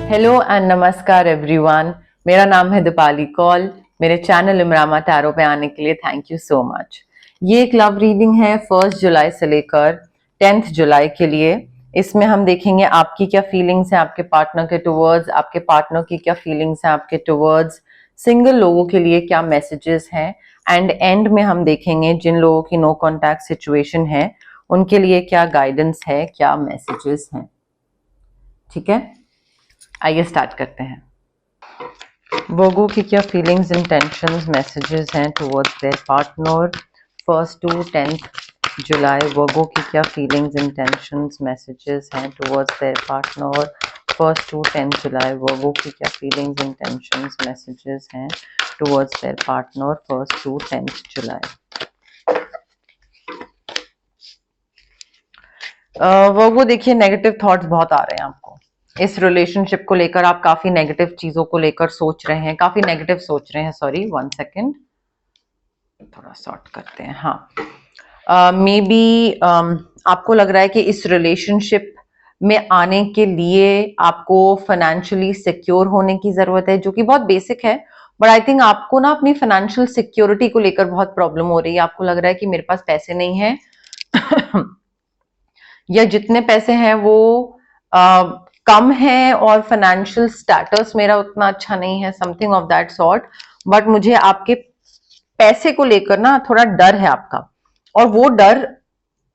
Hello and नमस्कार everyone. मेरा नाम है दीपाली कौल। मेरे चैनल इमरामा टैरो पे आने के लिए थैंक यू सो मच। ये एक लव रीडिंग है 1 जुलाई से लेकर 10 जुलाई के लिए। इसमें हम देखेंगे आपकी क्या फीलिंग्स हैं आपके पार्टनर के टुवर्ड्स, आपके पार्टनर की क्या फीलिंग्स हैं आपके टुवर्ड्स, सिंगल लोगों के लिए क्या मैसेजेस हैं, एंड एंड में हम देखेंगे जिन लोगों की नो कॉन्टैक्ट सिचुएशन है उनके लिए क्या गाइडेंस है, क्या मैसेजेस हैं। ठीक है, आइए स्टार्ट करते हैं। वर्गो की क्या फीलिंग्स, इंटेंशंस, मैसेजेस हैं टुवर्ड्स देयर पार्टनर 1 to 10 जुलाई। वर्गो की क्या फीलिंग्स, इंटेंशंस, मैसेजेस हैं टुवर्ड्स देयर पार्टनर 1 to 10 जुलाई। वर्गो की क्या फीलिंग्स, इंटेंशंस, मैसेजेस हैं टुवर्ड्स देयर पार्टनर 1 to 10 जुलाई। वर्गो देखिए, नेगेटिव थॉट्स बहुत आ रहे हैं आपको इस रिलेशनशिप को लेकर। आप काफी नेगेटिव चीजों को लेकर सोच रहे हैं, काफी नेगेटिव सोच रहे हैं। सॉरी, 1 सेकेंड, थोड़ा सॉर्ट करते हैं। हाँ, मे बी आपको लग रहा है कि इस रिलेशनशिप में आने के लिए आपको फाइनेंशियली सिक्योर होने की जरूरत है, जो कि बहुत बेसिक है। बट आई थिंक आपको ना अपनी फाइनेंशियल सिक्योरिटी को लेकर बहुत प्रॉब्लम हो रही है। आपको लग रहा है कि मेरे पास पैसे नहीं है या जितने पैसे हैं वो कम है और फाइनेंशियल स्टेटस मेरा उतना अच्छा नहीं है, something of that sort. But मुझे आपके पैसे को लेकर ना थोड़ा डर है आपका, और वो डर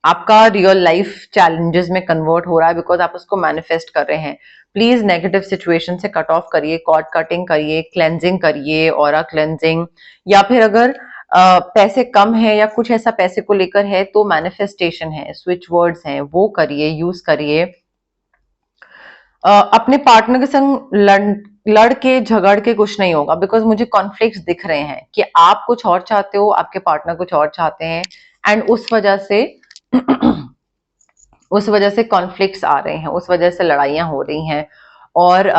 आपका रियल लाइफ चैलेंजेस में कन्वर्ट हो रहा है बिकॉज आप उसको मैनिफेस्ट कर रहे हैं। प्लीज नेगेटिव सिचुएशन से कट ऑफ करिए, कॉर्ड कटिंग करिए, क्लेंजिंग करिए, ऑरा क्लेंजिंग, या फिर अगर पैसे कम है या कुछ ऐसा पैसे को लेकर है तो मैनिफेस्टेशन है, स्विच वर्ड्स हैं, वो करिए, यूज करिए। अपने पार्टनर के संग लड़ के झगड़ के कुछ नहीं होगा बिकॉज मुझे कॉन्फ्लिक्ट्स दिख रहे हैं कि आप कुछ और चाहते हो, आपके पार्टनर कुछ और चाहते हैं, एंड उस वजह से उस वजह से कॉन्फ्लिक्ट्स आ रहे हैं, उस वजह से लड़ाइयां हो रही हैं। और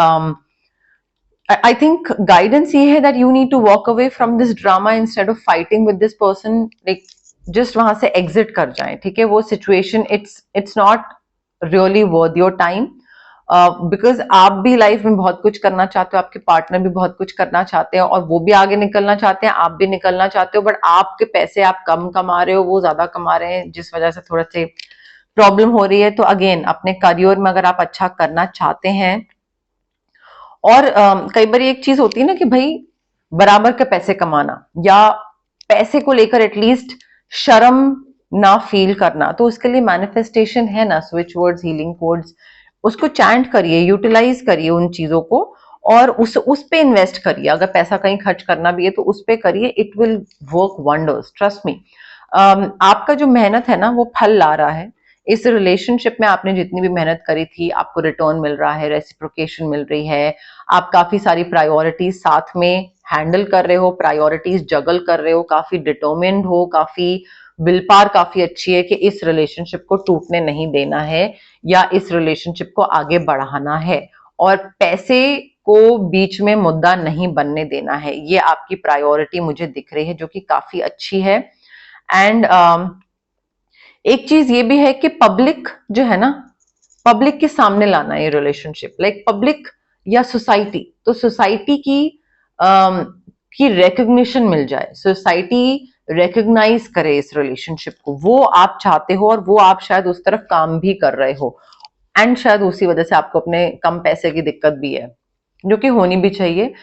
आई थिंक गाइडेंस ये है that you need to walk away from this drama instead of fighting with this person. Like just वहां से एग्जिट कर जाएं। ठीक है, वो situation it's not really worth your time because आप भी लाइफ में बहुत कुछ करना चाहते हो, आपके पार्टनर भी बहुत कुछ करना चाहते हैं, और वो भी आगे निकलना चाहते हैं, आप भी निकलना चाहते हो। बट आपके पैसे आप कम कमा रहे हो, वो ज्यादा कमा रहे हैं, जिस वजह से थोड़ा सी प्रॉब्लम हो रही है। तो अगेन, अपने करियर में अगर आप अच्छा करना चाहते हैं, और कई बार एक चीज होती है ना कि भाई बराबर के पैसे कमाना, या पैसे को लेकर एटलीस्ट शर्म ना फील करना, तो उसके लिए मैनिफेस्टेशन है ना, स्विच वर्ड्स, हीलिंग कोड्स, उसको चैंट करिए, यूटिलाइज करिए उन चीजों को, और उस पे इन्वेस्ट करिए। अगर पैसा कहीं खर्च करना भी है तो उस पे करिए, it will work wonders, trust me. आपका जो मेहनत है ना वो फल ला रहा है। इस रिलेशनशिप में आपने जितनी भी मेहनत करी थी आपको रिटर्न मिल रहा है, रेसिप्रोकेशन मिल रही है। आप काफी सारी प्रायोरिटीज साथ में हैंडल कर रहे हो, प्रायोरिटीज जगल कर रहे हो, काफी डिटर्मिन्ड हो, काफी विल पावर काफी अच्छी है कि इस रिलेशनशिप को टूटने नहीं देना है या इस रिलेशनशिप को आगे बढ़ाना है, और पैसे को बीच में मुद्दा नहीं बनने देना है। ये आपकी प्रायोरिटी मुझे दिख रही है, जो कि काफी अच्छी है। एंड एक चीज ये भी है कि पब्लिक जो है ना, पब्लिक के सामने लाना है ये रिलेशनशिप, लाइक पब्लिक या सोसाइटी, तो सोसाइटी की रिकग्निशन मिल जाए, सोसाइटी रिकग्नाइज करे इस रिलेशनशिप को, वो आप चाहते हो, और वो आप शायद उस तरफ काम भी कर रहे हो, एंड शायद उसी वजह से आपको अपने कम पैसे की दिक्कत भी है, जो कि होनी भी चाहिए।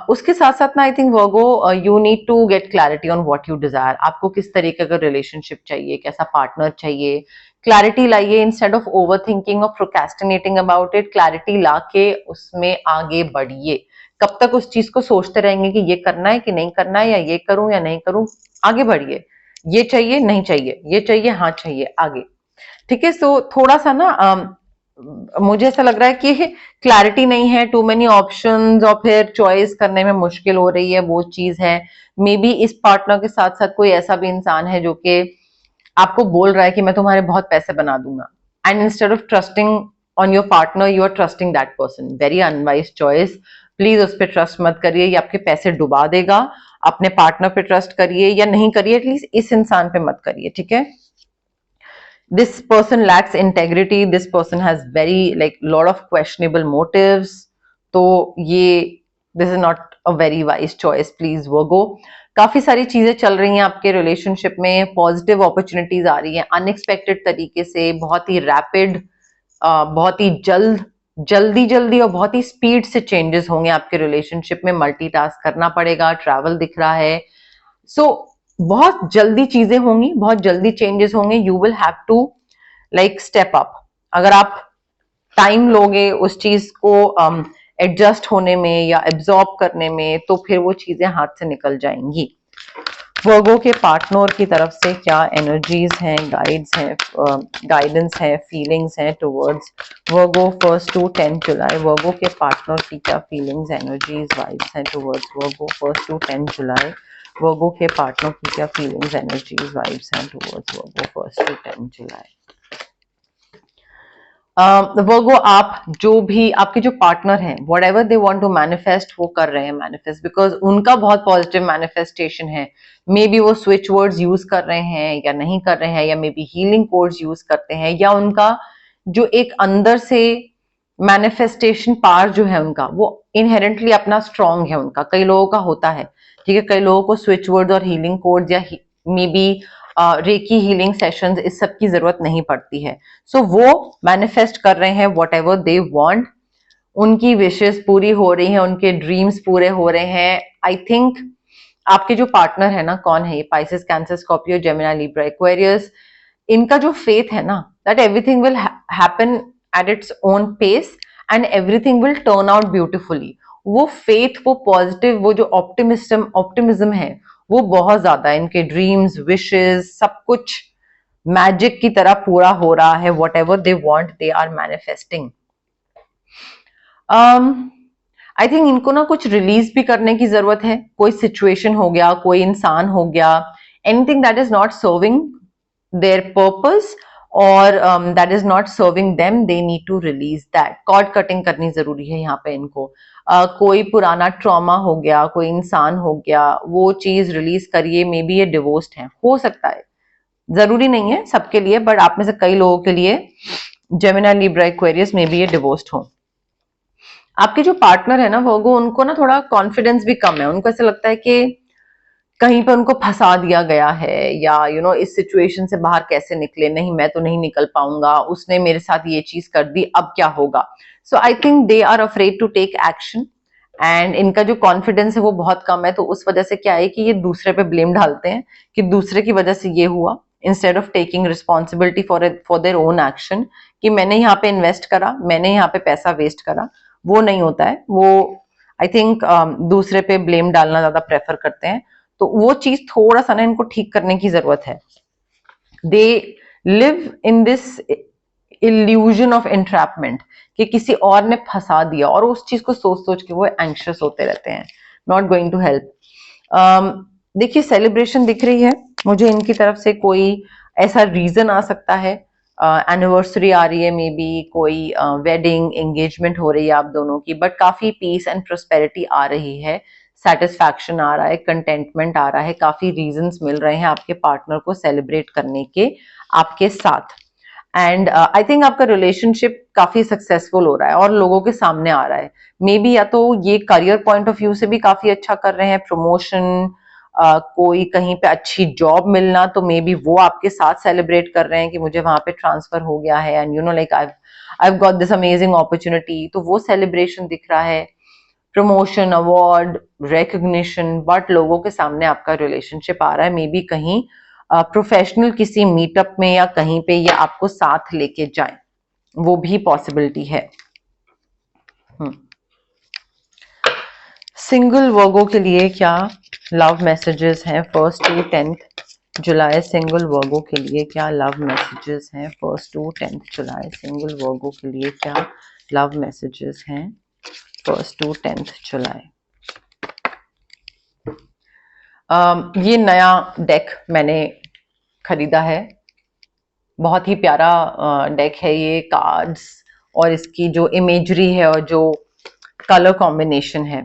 उसके साथ साथ ना I think Virgo, you need to get clarity on what you desire. आपको किस तरीके का रिलेशनशिप चाहिए, कैसा पार्टनर चाहिए, क्लैरिटी लाइए इंस्टेड ऑफ ओवर थिंकिंग और प्रोक्रेस्टिनेटिंग अबाउट इट। क्लैरिटी लाके उसमें आगे बढ़िए। कब तक उस चीज को सोचते रहेंगे कि ये करना है कि नहीं करना है, या ये करूं या नहीं करूं? आगे बढ़िए। ये चाहिए, नहीं चाहिए, ये चाहिए, हाँ चाहिए, आगे। ठीक है, सो थोड़ा सा ना मुझे ऐसा लग रहा है कि क्लैरिटी नहीं है, टू मेनी ऑप्शंस, और फिर चॉइस करने में मुश्किल हो रही है, वो चीज है। मे बी इस पार्टनर के साथ साथ कोई ऐसा भी इंसान है जो कि आपको बोल रहा है कि मैं तुम्हारे बहुत पैसे बना दूंगा, and instead of trusting on your partner you are trusting that person. Very unwise choice. Please उस पर ट्रस्ट मत करिए, ये आपके पैसे डुबा देगा। अपने पार्टनर पे ट्रस्ट करिए या नहीं करिए, एटलीस्ट इस इंसान पे मत करिए। ठीक है, this person lacks integrity, this person has very like lot of questionable motives, तो ये this is not a very wise choice please Virgo. काफी सारी चीजें चल रही हैं आपके रिलेशनशिप में, पॉजिटिव अपॉर्चुनिटीज आ रही हैं अनएक्सपेक्टेड तरीके से, बहुत ही रैपिड, बहुत ही जल्दी जल्दी और बहुत ही स्पीड से चेंजेस होंगे आपके रिलेशनशिप में। मल्टीटास्क करना पड़ेगा, ट्रैवल दिख रहा है, सो बहुत जल्दी चीजें होंगी, बहुत जल्दी चेंजेस होंगे। You will have to like step up. अगर आप टाइम लोगे उस चीज को एडजस्ट होने में या एब्जॉर्ब करने में, तो फिर वो चीजें हाथ से निकल जाएंगी। वर्गो के पार्टनर की तरफ से क्या एनर्जीज हैं, गाइड्स हैं, गाइडेंस है, फीलिंग्स हैं टुवर्ड्स वर्गो 1st to 10 जुलाई। वर्गो के पार्टनर की क्या फीलिंग्स, एनर्जीज, वाइब्स हैं टुवर्ड्स वर्गो 1st to 10 जुलाई। वर्गो के पार्टनर की क्या फीलिंग्स, एनर्जीज, वाइब्स हैं टुवर्ड्स वर्गो 1st to 10 जुलाई। वर्गो आप जो भी आपके जो पार्टनर हैं, whatever they want to manifest वो कर रहे हैं मैनिफेस्ट, बिकॉज उनका बहुत पॉजिटिव मैनिफेस्टेशन है। मे बी वो स्विच वर्ड्स यूज कर रहे हैं या नहीं कर रहे हैं, या may be healing codes use करते हैं, या उनका जो एक अंदर से मैनिफेस्टेशन पावर जो है उनका, वो इनहेरेंटली अपना स्ट्रांग है उनका। कई लोगों का होता है, ठीक है, कई लोगों को स्विच वर्ड्स और हीलिंग कोड्स या may be recce healing sessions इस सब की जरूरत नहीं पड़ती है। सो वो मैनिफेस्ट कर रहे हैं व्हाट एवर दे वांट, उनकी विशेस पूरी हो रही हैं, उनके ड्रीम्स पूरे हो रहे हैं। आई थिंक आपके जो पार्टनर है ना, कौन है ये, Pisces, Cancer, Scorpio, Gemini, Libra, Aquarius, इनका जो फेथ है ना, that everything will happen at its own pace and everything will turn out beautifully. वो फेथ, वो पॉजिटिव, वो जो ऑप्टिमिज्म है, वो बहुत ज्यादा है। इनके ड्रीम्स, विशेस, सब कुछ मैजिक की तरह पूरा हो रहा है। Whatever they want they are manifesting. I think इनको ना कुछ रिलीज भी करने की जरूरत है। कोई सिचुएशन हो गया, कोई इंसान हो गया, anything that is not serving their purpose और that is not serving them, they need to release that. Cord cutting करनी जरूरी है यहाँ पे इनको। कोई पुराना ट्रॉमा हो गया, कोई इंसान हो गया, वो चीज रिलीज करिए। मे बी ये डिवोर्स्ड है, हो सकता है, जरूरी नहीं है सबके लिए, बट आप में से कई लोगों के लिए, जेमिनी, लिब्रा, एक्वेरियस, में भी ये डिवोर्स्ड हो। आपके जो पार्टनर है ना वर्गो, उनको ना थोड़ा कॉन्फिडेंस भी कम है। उनको ऐसा लगता है कि कहीं पे उनको फंसा दिया गया है, या इस सिचुएशन से बाहर कैसे निकले, नहीं मैं तो नहीं निकल पाऊंगा, उसने मेरे साथ ये चीज कर दी, अब क्या होगा। So I think they are afraid to take action and इनका जो कॉन्फिडेंस है वो बहुत कम है। तो उस वजह से क्या है कि ये दूसरे पे ब्लेम डालते हैं कि दूसरे की वजह से ये हुआ, instead of taking responsibility for their own action, कि मैंने यहाँ पे इन्वेस्ट करा, मैंने यहाँ पे पैसा वेस्ट करा। वो नहीं होता है। वो आई थिंक दूसरे पे ब्लेम डालना ज्यादा प्रेफर करते हैं। तो वो चीज थोड़ा सा ना इनको ठीक करने की जरूरत है। They live in this illusion of entrapment, कि किसी और ने फंसा दिया, और उस चीज को सोच सोच के वो एंग्शियस होते रहते हैं। Not going to help. देखिए सेलिब्रेशन दिख रही है मुझे इनकी तरफ से। कोई ऐसा रीजन आ सकता है, एनिवर्सरी आ रही है, मे बी कोई वेडिंग, एंगेजमेंट हो रही है आप दोनों की, बट काफी पीस एंड प्रोस्पेरिटी आ रही है, सेटिस्फैक्शन आ रहा है, कंटेंटमेंट आ रहा है, काफी रीजंस मिल रहे हैं आपके पार्टनर को सेलिब्रेट करने के आपके साथ। एंड आई थिंक आपका रिलेशनशिप काफी सक्सेसफुल हो रहा है और लोगों के सामने आ रहा है। मे बी या तो ये करियर पॉइंट ऑफ व्यू से भी काफी अच्छा कर रहे हैं, प्रमोशन, कोई कहीं पे अच्छी जॉब मिलना, तो मे बी वो आपके साथ सेलिब्रेट कर रहे हैं कि मुझे वहां पे ट्रांसफर हो गया है and like I got this amazing opportunity, तो वो सेलिब्रेशन दिख रहा है। प्रमोशन, अवार्ड, रिकग्निशन, बट लोगों के सामने आपका रिलेशनशिप आ रहा है। मे बी कहीं प्रोफेशनल किसी मीटअप में या कहीं पे ये आपको साथ लेके जाए, वो भी पॉसिबिलिटी है। सिंगल वर्गो के लिए क्या लव मैसेजेस हैं 1st to 10th July? Single वर्गो के लिए क्या लव मैसेजेस हैं 1st to 10th July? Single वर्गो के लिए क्या लव मैसेजेस हैं 1st to 10th जुलाई? ये नया डेक मैंने खरीदा है, बहुत ही प्यारा डेक है ये। कार्ड्स और इसकी जो इमेजरी है और जो कलर कॉम्बिनेशन है।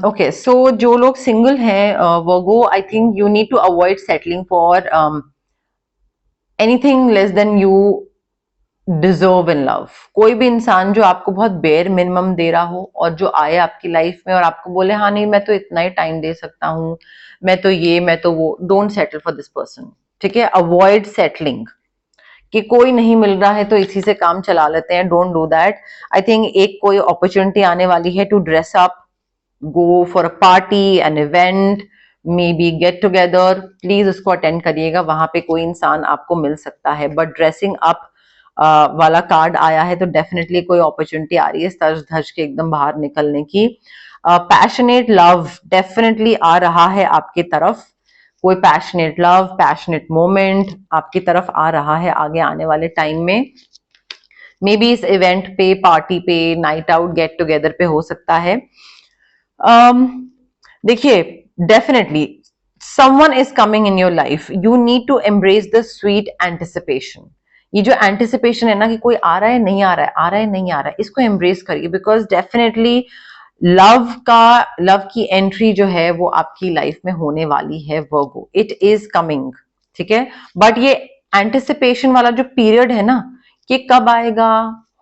ओके, सो जो लोग सिंगल हैं Virgo, I think you need to avoid settling for anything less than you deserve in love. कोई भी इंसान जो आपको बहुत बेयर मिनिमम दे रहा हो और जो आए आपकी लाइफ में और आपको बोले हाँ नहीं मैं तो इतना ही टाइम दे सकता हूँ, मैं तो ये मैं तो वो, don't settle for this person. ठीक है, अवॉइड सेटलिंग कि कोई नहीं मिल रहा है तो इसी से काम चला लेते हैं, don't do that. I think एक कोई अपॉर्चुनिटी आने वाली है to dress up, go for a party, an event, maybe get together, please उसको अटेंड करिएगा, वहां पे कोई इंसान आपको मिल सकता है। बट ड्रेसिंग अप वाला कार्ड आया है तो डेफिनेटली कोई अपॉर्चुनिटी आ रही है सज धज के एकदम बाहर निकलने की। पैशनेट लव डेफिनेटली आ रहा है आपकी तरफ, कोई पैशनेट लव, पैशनेट मोमेंट आपकी तरफ आ रहा है आगे आने वाले टाइम में। मे बी इस इवेंट पे, पार्टी पे, नाइट आउट, गेट टुगेदर पे हो सकता है। देखिए, definitely someone is coming in your life, you need to embrace the sweet anticipation। ये जो एंटिसिपेशन है ना कि कोई आ रहा है नहीं आ रहा है, आ रहा है नहीं आ रहा है, इसको एम्ब्रेस करिए, बिकॉज डेफिनेटली लव की एंट्री जो है वो आपकी लाइफ में होने वाली है वर्गो, इट इज कमिंग। ठीक है, बट ये एंटिसिपेशन वाला जो पीरियड है ना कि कब आएगा,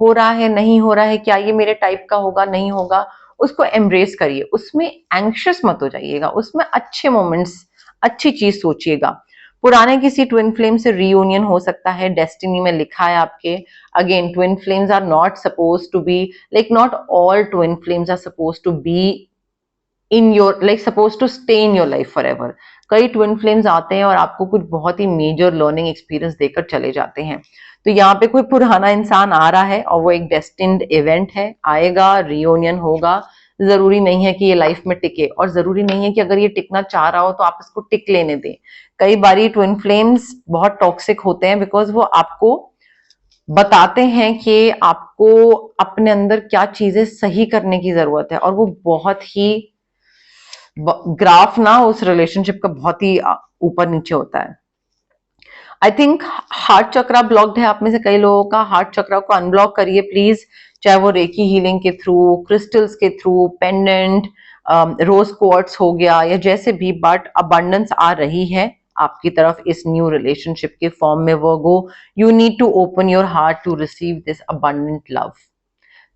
हो रहा है नहीं हो रहा है, क्या ये मेरे टाइप का होगा नहीं होगा, उसको एम्ब्रेस करिए, उसमें एंग्शियस मत हो जाइएगा, उसमें अच्छे मोमेंट्स, अच्छी चीज सोचिएगा। पुराने किसी ट्विन फ्लेम से रीयूनियन हो सकता है, डेस्टिनी में लिखा है आपके। Again, twin flames are not suppose to be like, not all twin flames are suppose to be in your like, suppose to stay in your life forever. कई twin flames आते हैं और आपको कुछ बहुत ही मेजर लर्निंग एक्सपीरियंस देकर चले जाते हैं। तो यहाँ पे कोई पुराना इंसान आ रहा है और वो एक डेस्टिन्ड इवेंट है, आएगा, रियूनियन होगा। जरूरी नहीं है कि ये लाइफ में टिके, और जरूरी नहीं है कि अगर ये टिकना चाह रहा हो तो आप इसको टिक लेने दें। कई बारी ट्विन फ्लेम्स बहुत टॉक्सिक होते हैं बिकॉज वो आपको बताते हैं कि आपको अपने अंदर क्या चीजें सही करने की जरूरत है, और वो बहुत ही ग्राफ ना उस रिलेशनशिप का बहुत ही ऊपर नीचे होता है। I think heart chakra blocked है आप में से कई लोगों का, हार्ट चक्रा को अनब्लॉक करिए प्लीज, चाहे वो रेकी हीलिंग के थ्रू, क्रिस्टल्स के थ्रू, पेंडेंट, रोज क्वार्ट्स हो गया या जैसे भी, बट अबंडेंस आ रही है आपकी तरफ इस न्यू रिलेशनशिप के फॉर्म में Virgo. You need to open your heart to receive this abundant love.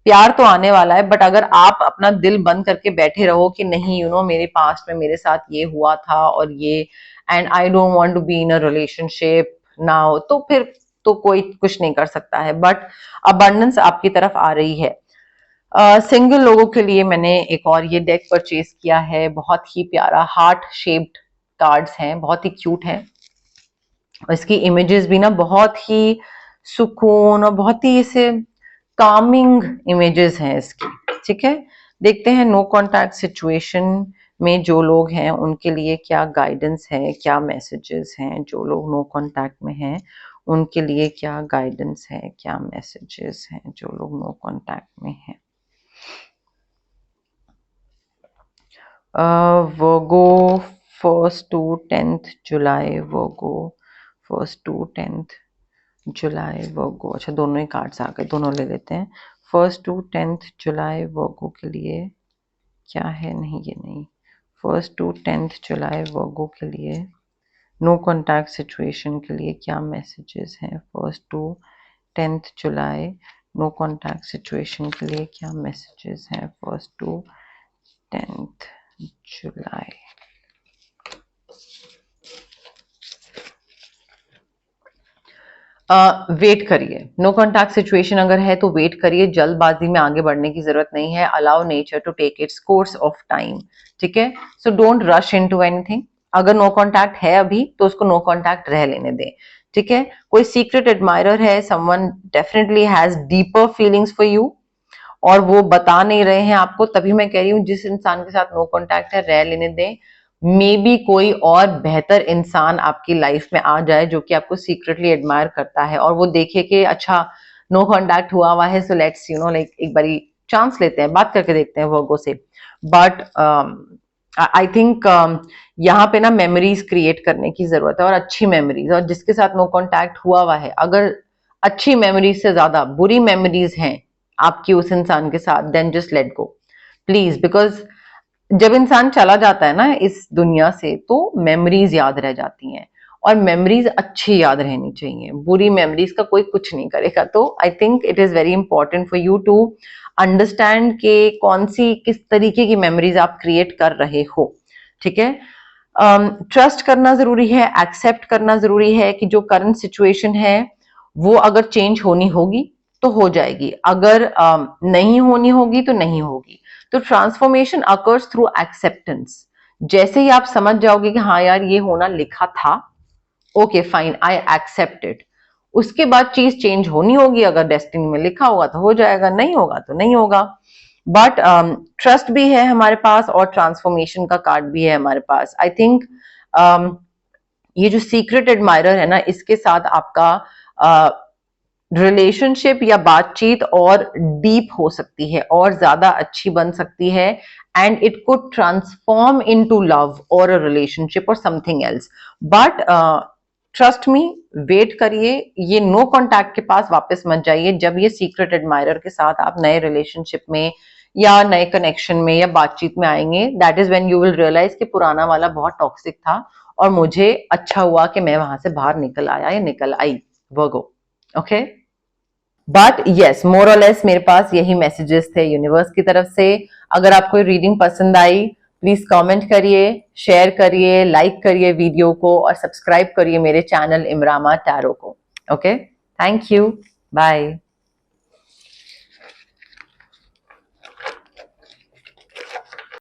प्यार तो आने वाला है, बट अगर आप अपना दिल बंद करके बैठे रहो कि नहीं यू नो मेरे पास्ट में मेरे साथ ये हुआ था और ये, and I don't want to be in a relationship now, तो फिर तो कोई कुछ नहीं कर सकता है। बट अबंडेंस आपकी तरफ आ रही है। सिंगल लोगों के लिए मैंने एक और ये डेक परचेज किया है, बहुत ही प्यारा हार्ट शेप्ड कार्ड्स हैं, बहुत ही क्यूट है। इसकी इमेजेस भी ना बहुत ही सुकून और बहुत ही इसे कामिंग इमेजेस हैं इसकी। ठीक है, देखते हैं नो कॉन्टैक्ट सिचुएशन में जो लोग हैं उनके लिए क्या गाइडेंस है, क्या मैसेजेस हैं। जो लोग नो कॉन्टैक्ट में हैं उनके लिए क्या गाइडेंस है, क्या मैसेजेस हैं, जो लोग नो कॉन्टैक्ट में हैं। वर्गो 1 to 10 जुलाई, वर्गो 1 to 10 जुलाई वर्गो, अच्छा दोनों ही कार्ड्स आ गए, दोनों ले लेते हैं। 1 to 10 जुलाई वर्गो के लिए क्या है, नहीं ये नहीं। 1 to 10 जुलाई वर्गो के लिए नो कॉन्टैक्ट सिचुएशन के लिए क्या मैसेजेस हैं। 1 to 10 जुलाई नो कॉन्टैक्ट सिचुएशन के लिए क्या मैसेजेस हैं। 1 to 10 जुलाई। वेट करिए, नो कॉन्टैक्ट सिचुएशन अगर है तो वेट करिए, जल्दबाजी में आगे बढ़ने की जरूरत नहीं है। Allow nature to take its course of time. ठीक है, so don't rush into anything. अगर नो कॉन्टैक्ट है अभी तो उसको नो कॉन्टैक्ट रह लेने दें। ठीक है, कोई सीक्रेट एडमायरर है, someone definitely has deeper feelings for you और वो बता नहीं रहे हैं आपको, तभी मैं कह रही हूँ जिस इंसान के साथ नो कॉन्टैक्ट है रह लेने दें। मे बी कोई और बेहतर इंसान आपकी लाइफ में आ जाए जो कि आपको सीक्रेटली एडमायर करता है और वो देखे कि अच्छा नो कॉन्टैक्ट हुआ है, so let's you know like एक बारी चांस लेते हैं, बात करके देखते हैं वर्गो से। बट आई थिंक यहाँ पे ना मेमोरीज क्रिएट करने की जरूरत है, और अच्छी मेमोरीज, और जिसके साथ नो कॉन्टैक्ट हुआ है अगर अच्छी मेमोरीज से ज्यादा बुरी मेमोरीज हैं आपकी उस इंसान के साथ, then just let go please. Because जब इंसान चला जाता है ना इस दुनिया से तो मेमोरीज याद रह जाती हैं, और मेमोरीज अच्छी याद रहनी चाहिए, बुरी मेमोरीज का कोई कुछ नहीं करेगा। तो I think it is very important for you to understand के कौन सी किस तरीके की मेमोरीज आप क्रिएट कर रहे हो, ठीक है। ट्रस्ट करना जरूरी है, एक्सेप्ट करना जरूरी है कि जो करंट सिचुएशन है वो अगर चेंज होनी होगी तो हो जाएगी, अगर नहीं होनी होगी तो नहीं होगी। तो ट्रांसफॉर्मेशन अकर्स थ्रू एक्सेप्टेंस। जैसे ही आप समझ जाओगे कि हाँ यार ये होना लिखा था, okay fine I accept it, उसके बाद चीज चेंज होनी होगी, अगर डेस्टिनी में लिखा होगा तो हो जाएगा, नहीं होगा तो नहीं होगा। बट ट्रस्ट भी है हमारे पास और ट्रांसफॉर्मेशन का कार्ड भी है हमारे पास। आई थिंक ये जो सीक्रेट एडमायरर है ना, इसके साथ आपका रिलेशनशिप या बातचीत और डीप हो सकती है और ज्यादा अच्छी बन सकती है, and it could transform into love और अ रिलेशनशिप और something else. But trust me, wait करिए, ये नो कॉन्टैक्ट के पास वापस मत जाइए। जब ये सीक्रेट एडमायरर के साथ आप नए रिलेशनशिप में या नए कनेक्शन में या बातचीत में आएंगे, that is when you will realise कि पुराना वाला बहुत टॉक्सिक था और मुझे अच्छा हुआ कि मैं वहां से बाहर निकल आया या निकल आई, वर्गो। ओके, बट यस, मोर और लेस मेरे पास यही मैसेजेस थे यूनिवर्स की तरफ से। अगर आपको रीडिंग पसंद आई, प्लीज कमेंट करिए, शेयर करिए, लाइक करिए वीडियो को और सब्सक्राइब करिए मेरे चैनल इमरामा टैरो को। Okay, thank you, bye.